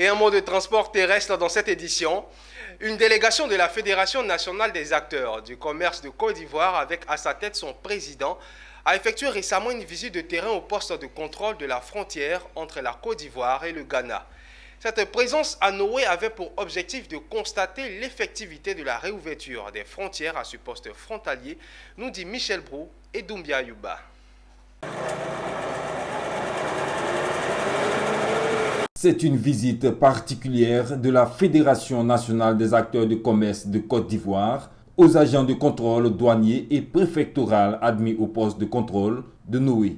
un mot de transport terrestre dans cette édition. Une délégation de la Fédération nationale des acteurs du commerce de Côte d'Ivoire, avec à sa tête son président, a effectué récemment une visite de terrain au poste de contrôle de la frontière entre la Côte d'Ivoire et le Ghana. Cette présence à Noé avait pour objectif de constater l'effectivité de la réouverture des frontières à ce poste frontalier, nous dit Michel Brou et Doumbia Yuba. C'est une visite particulière de la Fédération nationale des acteurs de commerce de Côte d'Ivoire aux agents de contrôle douanier et préfectoral admis au poste de contrôle de Noé.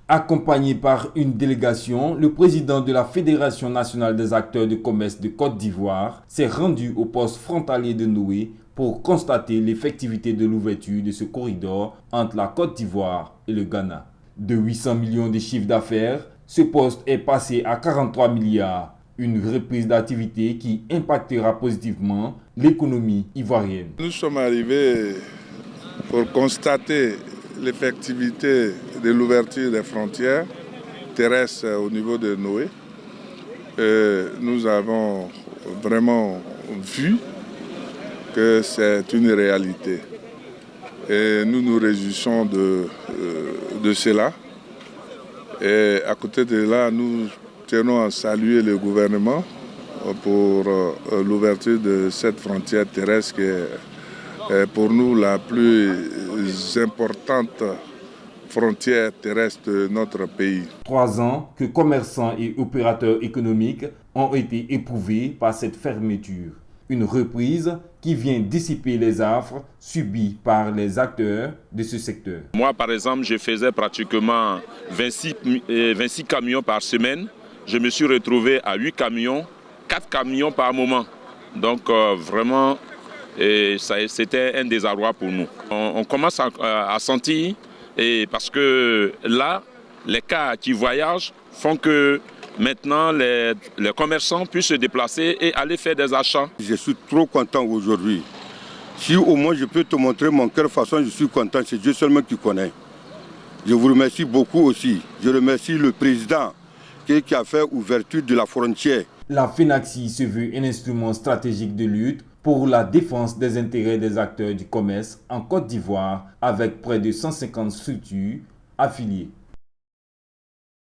Accompagné par une délégation, le président de la Fédération nationale des acteurs de commerce de Côte d'Ivoire s'est rendu au poste frontalier de Noé pour constater l'effectivité de l'ouverture de ce corridor entre la Côte d'Ivoire et le Ghana. De 800 millions de chiffres d'affaires, ce poste est passé à 43 milliards, une reprise d'activité qui impactera positivement l'économie ivoirienne. Nous sommes arrivés pour constater l'effectivité de l'ouverture des frontières terrestres au niveau de Noé. Nous avons vraiment vu que c'est une réalité. Et nous nous réjouissons de cela. Et à côté de là, nous tenons à saluer le gouvernement pour l'ouverture de cette frontière terrestre qui est pour nous la plus importante frontière terrestre de notre pays. 3 ans que commerçants et opérateurs économiques ont été éprouvés par cette fermeture. Une reprise qui vient dissiper les affres subies par les acteurs de ce secteur. Moi, par exemple, je faisais pratiquement 26 camions par semaine. Je me suis retrouvé à 8 camions, 4 camions par moment. Donc vraiment, c'était un désarroi pour nous. On commence à sentir, parce que là, les cas qui voyagent font que maintenant, les commerçants puissent se déplacer et aller faire des achats. Je suis trop content aujourd'hui. Si au moins je peux te montrer mon cœur façon, je suis content. C'est Dieu seulement qui connaît. Je vous remercie beaucoup aussi. Je remercie le président qui a fait ouverture de la frontière. La FENACSI se veut un instrument stratégique de lutte pour la défense des intérêts des acteurs du commerce en Côte d'Ivoire avec près de 150 structures affiliées.